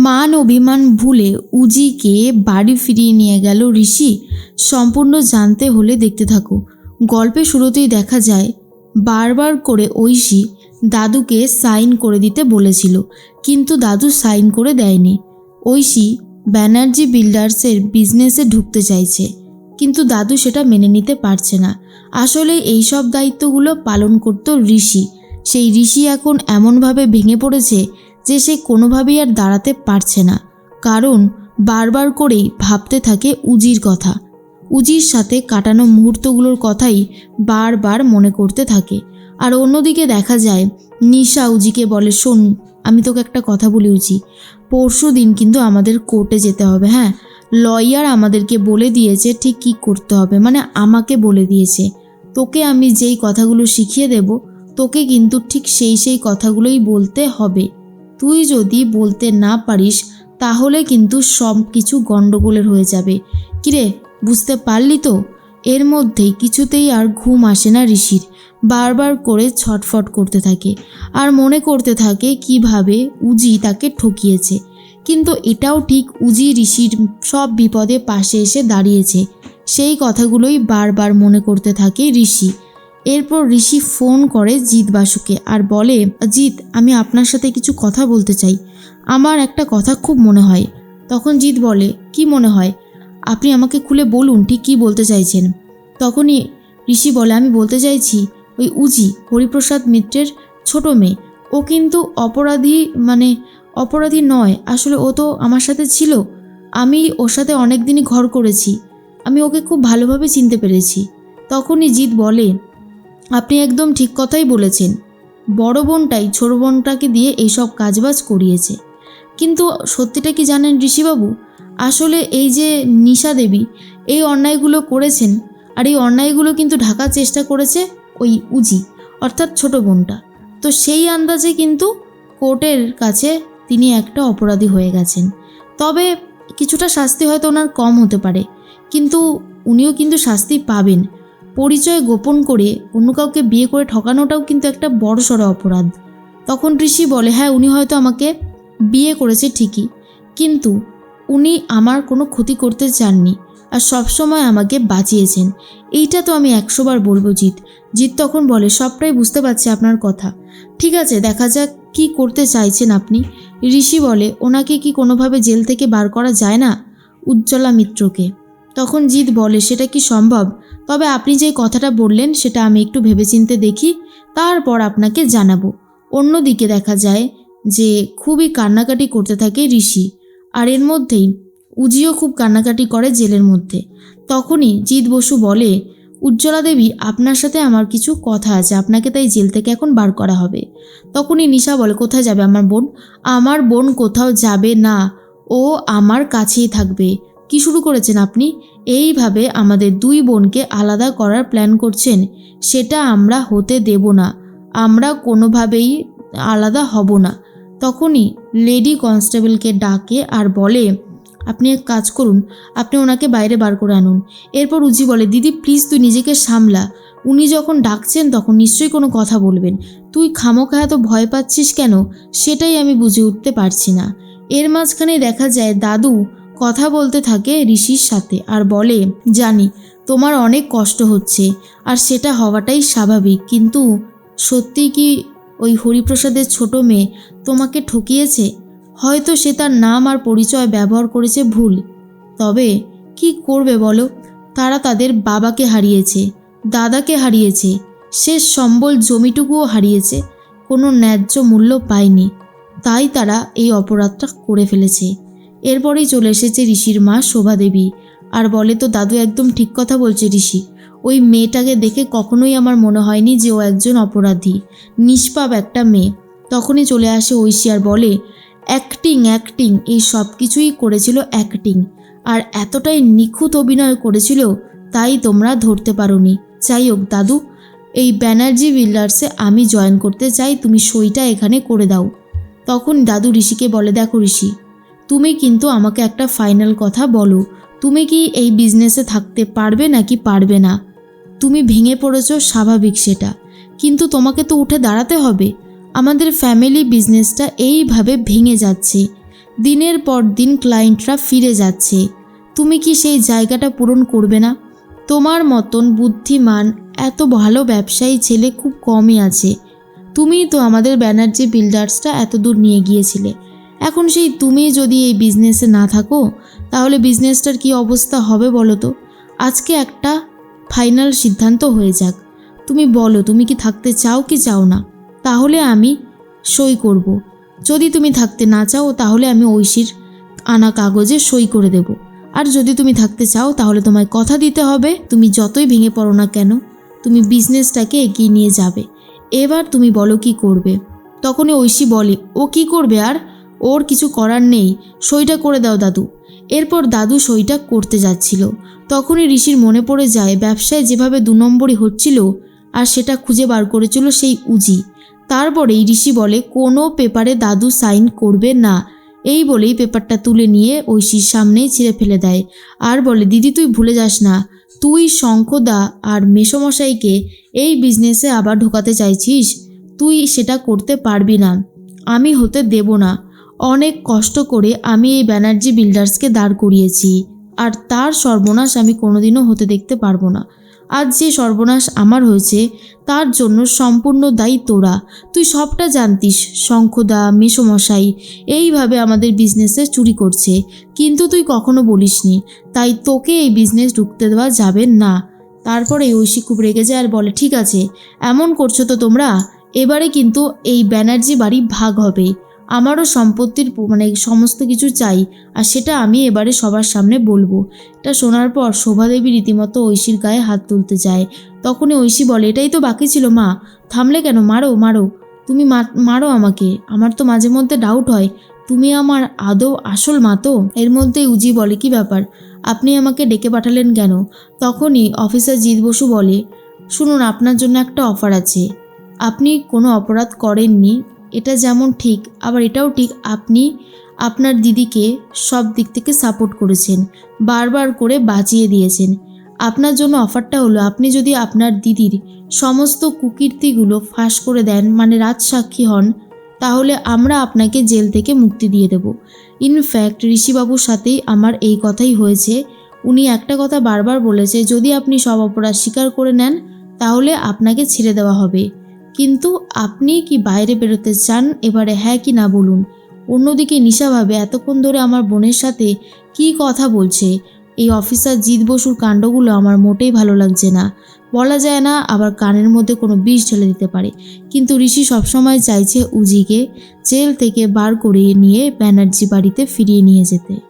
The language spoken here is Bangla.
মান অভিমান ভুলে উজিকে বাড়ি ফিরিয়ে নিয়ে গেল ঋষি। সম্পূর্ণ জানতে হলে দেখতে থাকো। গল্পের শুরুতেই দেখা যায় বারবার করে ঐশী দাদুকে সাইন করে দিতে বলেছিল, কিন্তু দাদু সাইন করে দেয়নি। ঐশী ব্যানার্জি বিল্ডার্সের বিজনেসে ঢুকতে চাইছে, কিন্তু দাদু সেটা মেনে নিতে পারছে না। আসলে এই সব দায়িত্বগুলো পালন করত ঋষি। সেই ঋষি এখন এমনভাবে ভেঙে পড়েছে যে সে কোনোভাবেই আর দাঁড়াতে পারছে না, কারণ বারবার করেই ভাবতে থাকে উজির কথা। উজির সাথে কাটানো মুহূর্তগুলোর কথাই বারবার মনে করতে থাকে। আর অন্যদিকে দেখা যায় নিশা উজিকে বলে, শোন, আমি তোকে একটা কথা বলি উজি, পরশু দিন কিন্তু আমাদের কোর্টে যেতে হবে। হ্যাঁ, লয়ার আমাদেরকে বলে দিয়েছে ঠিক কী করতে হবে, মানে আমাকে বলে দিয়েছে। তোকে আমি যেই কথাগুলো শিখিয়ে দেব, তোকে কিন্তু ঠিক সেই কথাগুলোই বলতে হবে। তুই যদি বলতে না পারিস তাহলে কিন্তু সব কিছু গণ্ডগোলের হয়ে যাবে। কিরে, বুঝতে পারলি তো? এর মধ্যেই কিছুতেই আর ঘুম আসে না ঋষির। বারবার করে ছটফট করতে থাকে আর মনে করতে থাকে কিভাবে উজি তাকে ঠকিয়েছে। কিন্তু এটাও ঠিক, উজি ঋষির সব বিপদে পাশে এসে দাঁড়িয়েছে। সেই কথাগুলোই বারবার মনে করতে থাকে ঋষি। এরপর ঋষি ফোন করে জিৎ বাসুকে আর বলে, জিৎ, আমি আপনার সাথে কিছু কথা বলতে চাই। আমার একটা কথা খুব মনে হয়। তখন জিৎ বলে, কি মনে হয়? আপনি আমাকে খুলে বলুন, ঠিক কী বলতে চাইছেন। তখনই ঋষি বলে, আমি বলতে চাইছি ওই উজি হরিপ্রসাদ মিত্রের ছোট মেয়ে, ও কিন্তু অপরাধী নয়। আসলে ও তো আমার সাথে ছিল, আমি ওর সাথে অনেক দিনই ঘর করেছি, আমি ওকে খুব ভালোভাবে চিনতে পেরেছি। তখনই জিৎ বলে, আপনি একদম ঠিক কথাই বলেছেন, বড় বোনটাই ছোট বোনটাকে দিয়ে এইসব কাজবাজ করিয়েছে। কিন্তু সত্যিটা কি জানেন ঋষিবাবু? আসলে এই যে নিশা দেবী এই অন্যায়গুলো করেছেন, আর এই অন্যায়গুলো কিন্তু ঢাকার চেষ্টা করেছে ওই উজি, অর্থাৎ ছোট বোনটা। তো সেই আন্দাজে কিন্তু কোর্টের কাছে তিনি একটা অপরাধী হয়ে গেছেন। তবে কিছুটা শাস্তি হয়তো ওনার কম হতে পারে, কিন্তু উনিও কিন্তু শাস্তি পাবেন। পরিচয় গোপন করে অন্য কাউকে বিয়ে করে ঠকানোটাও কিন্তু একটা বড়সড় অপরাধ। তখন ঋষি বলে, হ্যাঁ, উনি হয়তো আমাকে বিয়ে করেছে ঠিকই, কিন্তু উনি আমার কোনো ক্ষতি করতে চাননি আর সবসময় আমাকে বাঁচিয়েছেন। এইটা তো আমি 100 বার বলবো জিৎ। জিৎ তখন বলে, সবটাই বুঝতে পারছি আপনার কথা, ঠিক আছে, দেখা যাক কি করতে চাইছেন আপনি। ঋষি বলে, ওনাকে কি কোনোভাবে জেল থেকে বার করা যায় না, উজ্জ্বলা মিত্রকে? তখন জিৎ বলে, সেটা কি সম্ভব? তবে আপনি যে কথাটা বললেন সেটা আমি একটু ভেবেচিন্তে দেখি, তারপর আপনাকে জানাবো। অন্যদিকে দেখা যায় যে খুবই কান্নাকাটি করতে থাকে ঋষি, আর এর মধ্যেই উজিও খুব কান্নাকাটি করে জেলের মধ্যে। তখনই জিৎ বসু বলে, উজ্জ্বলা দেবী, আপনার সাথে আমার কিছু কথা আছে, আপনাকে তাই জেল থেকে এখন বার করা হবে। তখনই নিশা বলে, কোথায় যাবে আমার বোন? আমার বোন কোথাও যাবে না, ও আমার কাছেই থাকবে। কি শুরু করেছেন আপনি? এইভাবে আমাদের দুই বোনকে আলাদা করার প্ল্যান করছেন, সেটা আমরা হতে দেব না, আমরা কোনোভাবেই আলাদা হব না। তখনই লেডি কনস্টেবলকে ডাকে আর বলে, আপনি এক কাজ করুন, আপনি ওনাকে বাইরে বার করে আনুন। এরপর উজি বলে, দিদি প্লিজ তুই নিজেকে সামলা, উনি যখন ডাকছেন তখন নিশ্চয়ই কোনো কথা বলবেন, তুই খামোখা এত ভয় পাচ্ছিস কেন সেটাই আমি বুঝে উঠতে পারছি না। এর মাঝখানে দেখা যায় দাদু কথা বলতে থাকে ঋষির সাথে আর বলে, জানি তোমার অনেক কষ্ট হচ্ছে আর সেটা হওয়াটাই স্বাভাবিক, কিন্তু সত্যি কি ওই হরিপ্রসাদের ছোট মেয়ে তোমাকে ঠকিয়েছে? হয়তো সে তার নাম আর পরিচয় ব্যবহার করেছে ভুল, তবে কি করবে বলো, তারা তাদের বাবাকে হারিয়েছে, দাদাকে হারিয়েছে, শেষ সম্বল জমিটুকুও হারিয়েছে, কোনো ন্যায্য মূল্য পায়নি, তাই তারা এই অপরাধটা করে ফেলেছে। এরপরেই চলে এসেছে ঋষির মা শোভা দেবী আর বলে, তো দাদু একদম ঠিক কথা বলছে ঋষি, ওই মেয়েটাকে দেখে কখনোই আমার মনে হয়নি যে ও একজন অপরাধী, নিষ্পাপ একটা মেয়ে। তখনই চলে আসে ঐশী আর বলে, অ্যাক্টিং এই সব কিছুই করেছিল অ্যাক্টিং, আর এতটাই নিখুঁত অভিনয় করেছিল তাই তোমরা ধরতে পারোনি। যাই হোক দাদু, এই ব্যানার্জি বিল্ডার্সে আমি জয়েন করতে চাই, তুমি সইটা এখানে করে দাও। তখন দাদু ঋষিকে বলে, দেখো ঋষি, তুমি কিন্তু আমাকে একটা ফাইনাল কথা বলো, তুমি কি এই বিজনেসে থাকতে পারবে নাকি পারবে না? তুমি ভেঙে পড়েছ, স্বাভাবিক সেটা, কিন্তু তোমাকে তো উঠে দাঁড়াতে হবে। আমাদের ফ্যামিলি বিজনেসটা এইভাবে ভেঙে যাচ্ছে, দিনের পর দিন ক্লায়েন্টরা ফিরে যাচ্ছে, তুমি কি সেই জায়গাটা পূরণ করবে না? তোমার মতন বুদ্ধিমান এত ভালো ব্যবসায়ী ছেলে খুব কমই আছে। তুমিই তো আমাদের ব্যানার্জি বিল্ডার্সটা এত দূর নিয়ে গিয়েছিলে। এখন সেই তুমি যদি এই বিজনেসে না থাকো তাহলে বিজনেসটার কি অবস্থা হবে বলো তো? আজকে একটা ফাইনাল সিদ্ধান্ত হয়ে যাক। তুমি বলো তুমি কি থাকতে চাও কি চাও না? তাহলে আমি সই করব। যদি তুমি থাকতে না চাও তাহলে আমি ঐশীর আনা কাগজে সই করে দেব। আর যদি তুমি থাকতে চাও তাহলে তোমায় কথা দিতে হবে, তুমি যতই ভেঙে পড়ো না কেন তুমি বিজনেসটাকে এগিয়ে নিয়ে যাবে। এবার তুমি বলো কি করবে? তখনই ঐশী বলে, ও কি করবে আর? ওর কিছু করার নেই, সইটা করে দাও দাদু। এরপর দাদু সইটা করতে যাচ্ছিল, তখনই ঋষির মনে পড়ে যায় ব্যবসায় যেভাবে 2 নম্বরই হচ্ছিল আর সেটা খুঁজে বার করেছিল সেই উজি। তারপরেই ঋষি বলে, কোনো পেপারে দাদু সাইন করবে না। এই বলেই পেপারটা তুলে নিয়ে ঐশীর সামনেই ছিঁড়ে ফেলে দেয় আর বলে, দিদি তুই ভুলে যাস না, তুই শঙ্খদা আর মেসোমশাইকে এই বিজনেসে আবার ঢোকাতে চাইছিস। তুই সেটা করতে পারবি না, আমি হতে দেব না। অনেক কষ্ট করে আমি এই ব্যানার্জি বিল্ডার্সকে দাঁড় করিয়েছি, আর তার সর্বনাশ আমি কোনোদিনও হতে দেখতে পারবো না। আজ যে সর্বনাশ আমার হয়েছে তার জন্য সম্পূর্ণ দায়ী তোরা। তুই সবটা জানতিস শঙ্খদা মেসোমশাই এইভাবে আমাদের বিজনেসে চুরি করছে, কিন্তু তুই কখনো বলিসনি, তাই তোকে এই বিজনেস ঢুকতে দেওয়া যাবে না। তারপরে ঐশী খুব রেগে যায় আর বলে, ঠিক আছে এমন করছো তো তোমরা, এবারে কিন্তু এই ব্যানার্জি বাড়ি ভাগ হবে। আমারও সম্পত্তির সমস্ত কিছু চাই, আর সেটা আমি এবারে সবার সামনে বলবো। এটা শোনার পর শোভাদেবী রীতিমতো ঐশীর গায়ে হাত তুলতে যায়। তখনই ঐশী বলে, এটাই তো বাকি ছিল মা, থামলে কেন? মারো মারো, তুমি মারো আমাকে। আমার তো মাঝে মধ্যে ডাউট হয় তুমি আমার আদৌ আসল মা তো। এর মধ্যেই উজি বলে, কি ব্যাপার, আপনি আমাকে ডেকে পাঠালেন কেন? তখনই অফিসার জিৎ বসু বলে, শুনুন আপনার জন্য একটা অফার আছে। আপনি কোনো অপরাধ করেননি, এটা যেমন ঠিক আবার এটাও ঠিক, আপনি আপনার দিদিকে সব দিক থেকে সাপোর্ট করেছেন, বারবার করে বাঁচিয়ে দিয়েছেন। আপনার জন্য অফারটা হলো, আপনি যদি আপনার দিদির সমস্ত কুকীর্তিগুলো ফাঁস করে দেন, রাজসাক্ষী হন, তাহলে আমরা আপনাকে জেল থেকে মুক্তি দিয়ে দেব। ইনফ্যাক্ট ঋষিবাবুর সাথেই আমার এই কথাই হয়েছে। উনি একটা কথা বারবার বলেছে, যদি আপনি সব অপরাধ স্বীকার করে নেন তাহলে আপনাকে ছেড়ে দেওয়া হবে। কিন্তু আপনি কি বাইরে বেরোতে চান? এবারে হ্যাঁ কি না বলুন। অন্যদিকে নিশা ভাবে এতক্ষণ ধরে আমার বোনের সাথে কি কথা বলছে। এই অফিসার জিৎ বসুর কাণ্ডগুলো আমার মোটেই ভালো লাগছে না। বলা যায় না আবার কানের মধ্যে কোনো বিষ ঢেলে দিতে পারে। কিন্তু ঋষি সবসময় চাইছে উজিকে জেল থেকে বার করে নিয়ে ব্যানার্জি বাড়িতে ফিরিয়ে নিয়ে যেতে।